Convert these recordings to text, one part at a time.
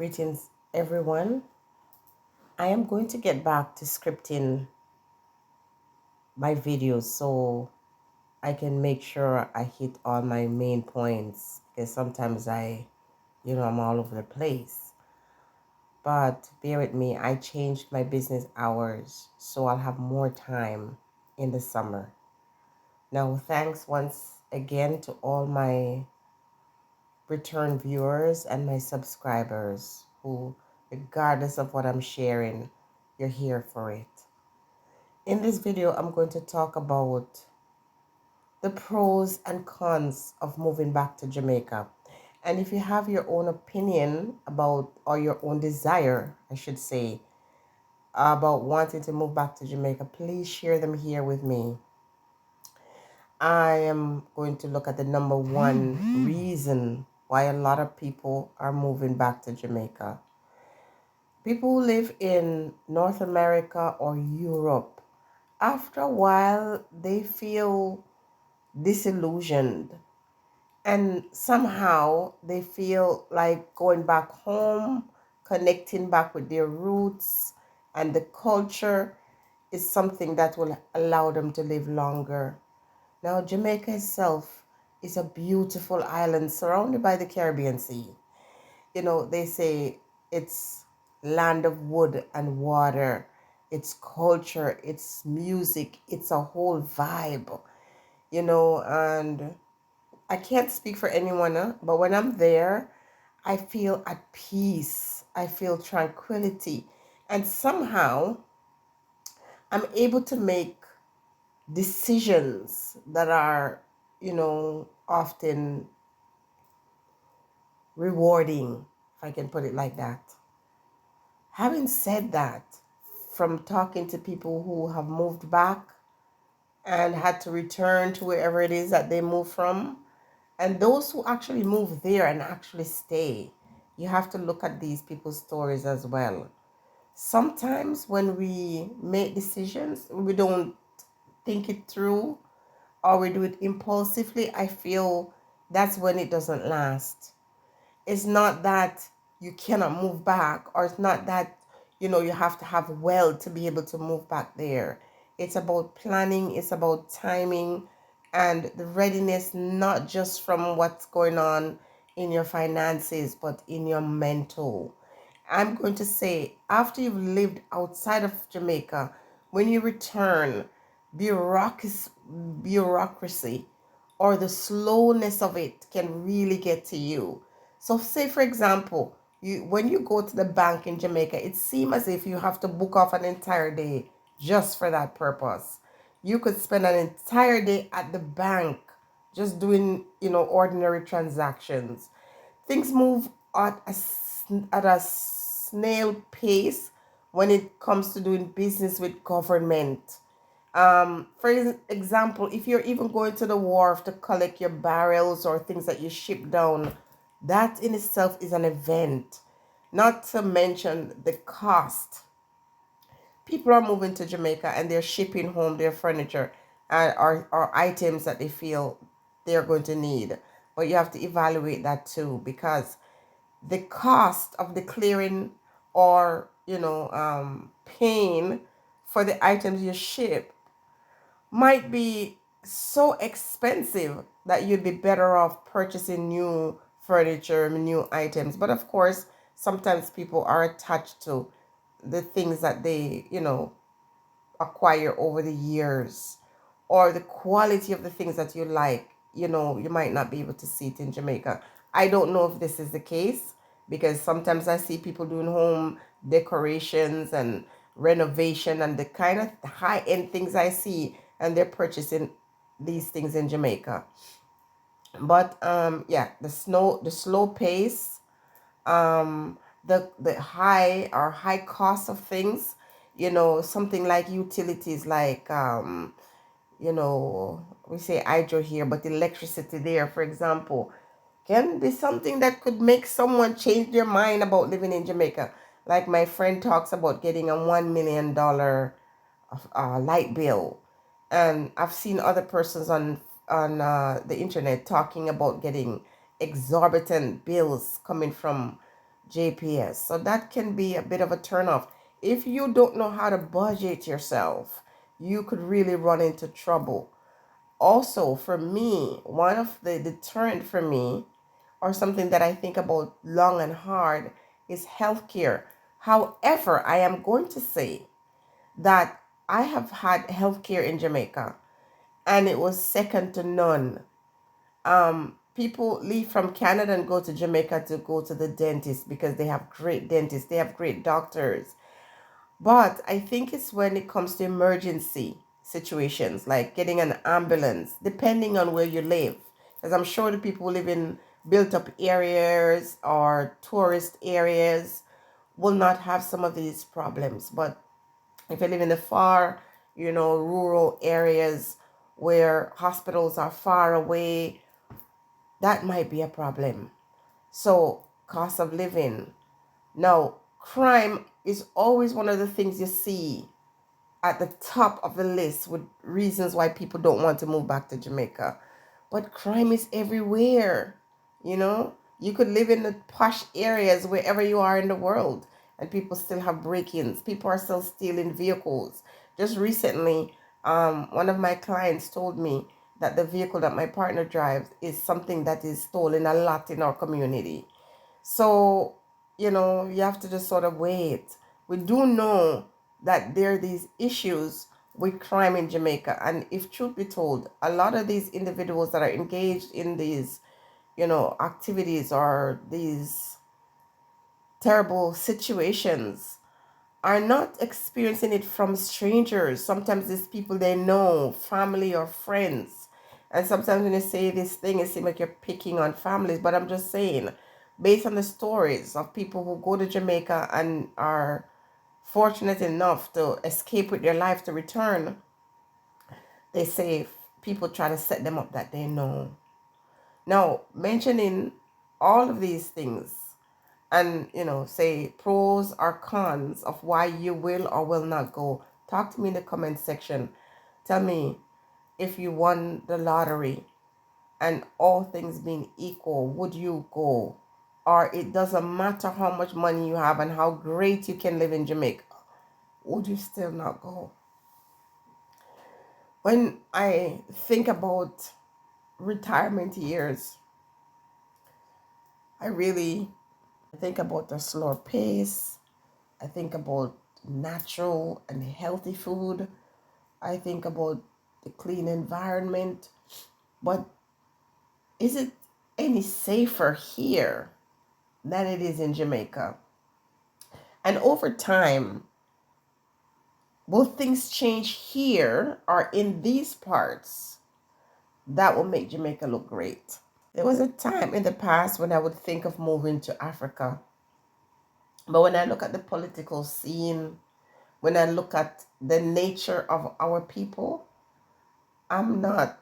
Greetings, everyone. I am going to get back to scripting my videos so I can make sure I hit all my main points because sometimes I'm all over the place. But bear with me, I changed my business hours so I'll have more time in the summer. Now, thanks once again to all my return viewers and my subscribers who, regardless of what I'm sharing, you're here for it. In this video, I'm going to talk about the pros and cons of moving back to Jamaica. And if you have your own opinion about, or your own desire, I should say, about wanting to move back to Jamaica, please share them here with me. I am going to look at the number one reason why a lot of people are moving back to Jamaica. People who live in North America or Europe, after a while, they feel disillusioned and somehow they feel like going back home, connecting back with their roots and the culture is something that will allow them to live longer. Now, Jamaica itself is a beautiful island surrounded by the Caribbean Sea. They say it's land of wood and water, it's culture, it's music, it's a whole vibe, and I can't speak for anyone, but when I'm there, I feel at peace, I feel tranquility, and somehow I'm able to make decisions that are, often rewarding, if I can put it like that. Having said that, from talking to people who have moved back and had to return to wherever it is that they moved from, and those who actually move there and actually stay, you have to look at these people's stories as well. Sometimes when we make decisions, we don't think it through or we do it impulsively. I feel that's when it doesn't last. It's not that you cannot move back, or it's not that you have to have wealth to be able to move back there. It's about planning, it's about timing and the readiness, not just from what's going on in your finances but in your mental. I'm going to say, after you've lived outside of Jamaica, when you return, bureaucracy bureaucracy or the slowness of it can really get to you. So say, for example, when you go to the bank in Jamaica, it seems as if you have to book off an entire day just for that purpose. You could spend an entire day at the bank just doing, ordinary transactions. Things move at a snail pace when it comes to doing business with government. For example, if you're even going to the wharf to collect your barrels or things that you ship down, that in itself is an event. Not to mention the cost. People are moving to Jamaica and they're shipping home their furniture or items that they feel they're going to need. But you have to evaluate that too, because the cost of the clearing or paying for the items you ship might be so expensive that you'd be better off purchasing new furniture, new items. But of course, sometimes people are attached to the things that they, acquire over the years, or the quality of the things that you like. You might not be able to see it in Jamaica. I don't know if this is the case, because sometimes I see people doing home decorations and renovation and the kind of high end things I see, and they're purchasing these things in Jamaica. But yeah, the slow pace, the high cost of things, something like utilities, like we say hydro here, but electricity there, for example, can be something that could make someone change their mind about living in Jamaica. Like my friend talks about getting a $1 million light bill, and I've seen other persons on the internet talking about getting exorbitant bills coming from JPS. So that can be a bit of a turnoff. If you don't know how to budget yourself, you could really run into trouble. Also, for me, one of the deterrent for me, or something that I think about long and hard, is healthcare. However, I am going to say that I have had healthcare in Jamaica and it was second to none. People leave from Canada and go to Jamaica to go to the dentist because they have great dentists, they have great doctors. But I think it's when it comes to emergency situations, like getting an ambulance, depending on where you live. Because I'm sure the people who live in built up areas or tourist areas will not have some of these problems. But if you live in the far, rural areas where hospitals are far away, that might be a problem. So, cost of living. Now, crime is always one of the things you see at the top of the list with reasons why people don't want to move back to Jamaica. But crime is everywhere. You could live in the posh areas wherever you are in the world, and people still have break-ins. People are still stealing vehicles. Just recently, one of my clients told me that the vehicle that my partner drives is something that is stolen a lot in our community. So, you have to just sort of wait. We do know that there are these issues with crime in Jamaica. And if truth be told, a lot of these individuals that are engaged in these, activities or these terrible situations are not experiencing it from strangers. Sometimes it's people they know, family or friends. And sometimes when you say this thing, it seems like you're picking on families. But I'm just saying, based on the stories of people who go to Jamaica and are fortunate enough to escape with their life to return, they say people try to set them up that they know. Now, mentioning all of these things and, say pros or cons of why you will or will not go, talk to me in the comment section. Tell me, if you won the lottery and all things being equal, would you go? Or it doesn't matter how much money you have and how great you can live in Jamaica, would you still not go? When I think about retirement years, I really think about a slower pace. I think about natural and healthy food. I think about the clean environment. But is it any safer here than it is in Jamaica? And over time, will things change here or in these parts that will make Jamaica look great? There was a time in the past when I would think of moving to Africa. But when I look at the political scene, when I look at the nature of our people, I'm not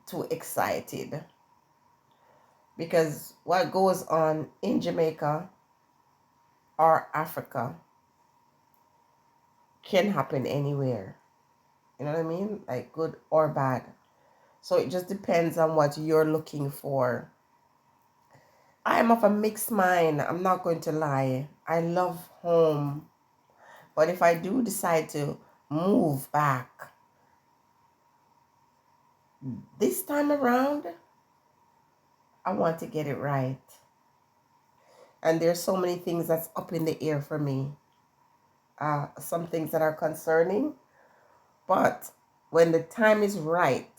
too excited. Because what goes on in Jamaica or Africa can happen anywhere. You know what I mean? Like good or bad. So it just depends on what you're looking for. I am of a mixed mind. I'm not going to lie. I love home. But if I do decide to move back this time around, I want to get it right. And there's so many things that's up in the air for me. Some things that are concerning. But when the time is right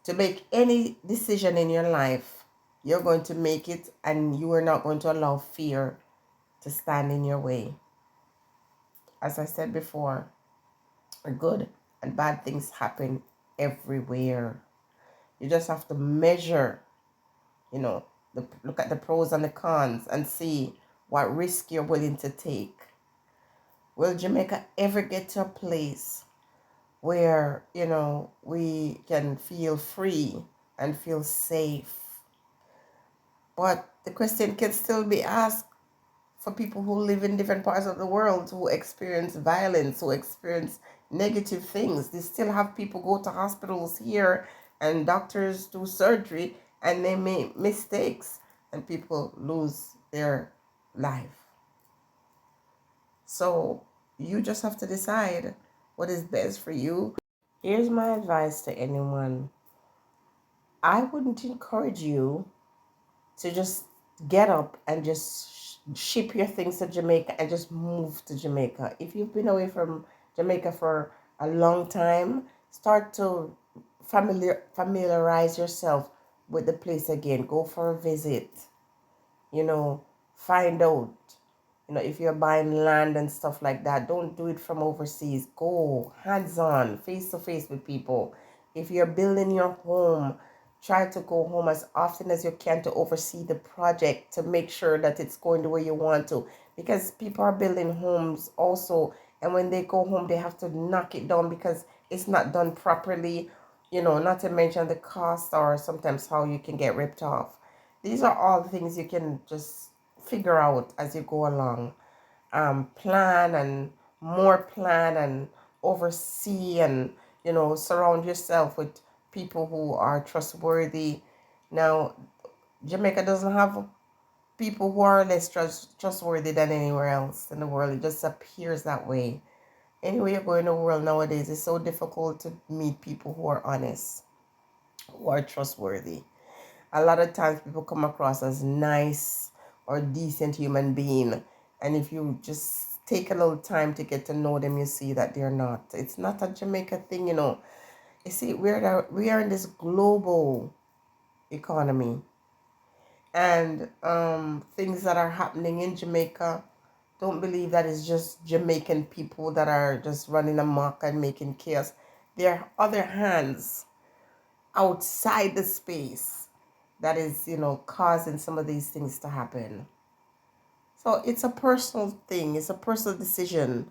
to make any decision in your life, you're going to make it and you are not going to allow fear to stand in your way. As I said before, good and bad things happen everywhere. You just have to measure, look at the pros and the cons and see what risk you're willing to take. Will Jamaica ever get to a place where, we can feel free and feel safe? But the question can still be asked for people who live in different parts of the world, who experience violence, who experience negative things. They still have people go to hospitals here and doctors do surgery and they make mistakes and people lose their life. So you just have to decide what is best for you. Here's my advice to anyone. I wouldn't encourage you to just get up and just ship your things to Jamaica and just move to Jamaica. If you've been away from Jamaica for a long time, start to familiarize yourself with the place again. Go for a visit. Find out. If you're buying land and stuff like that, don't do it from overseas. Go hands on, face to face with people. If you're building your home, try to go home as often as you can to oversee the project to make sure that it's going the way you want to. Because people are building homes also, and when they go home, they have to knock it down because it's not done properly. Not to mention the cost or sometimes how you can get ripped off. These are all things you can just figure out as you go along. Plan and more plan and oversee and surround yourself with people who are trustworthy. Now, Jamaica doesn't have people who are less trustworthy than anywhere else in the world. It just appears that way. Anywhere you go in the world nowadays, it's so difficult to meet people who are honest, who are trustworthy. A lot of times people come across as nice or decent human being, and if you just take a little time to get to know them, you see that they're not. It's not a Jamaica thing. You see, we are in this global economy, and things that are happening in Jamaica, don't believe that it's just Jamaican people that are just running amok and making chaos. There are other hands outside the space that is, causing some of these things to happen. So it's a personal thing, it's a personal decision.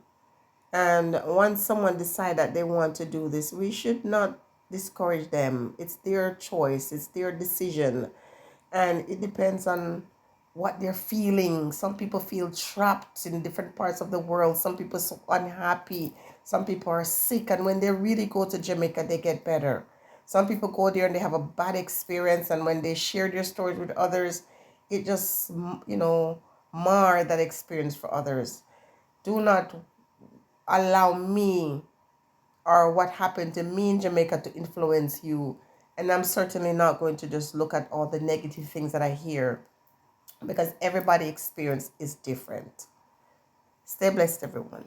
And once someone decide that they want to do this, we should not discourage them. It's their choice, it's their decision. And it depends on what they're feeling. Some people feel trapped in different parts of the world. Some people are so unhappy. Some people are sick. And when they really go to Jamaica, they get better. Some people go there and they have a bad experience. And when they share their stories with others, it just, mar that experience for others. Do not allow me or what happened to me in Jamaica to influence you. And I'm certainly not going to just look at all the negative things that I hear because everybody's experience is different. Stay blessed, everyone.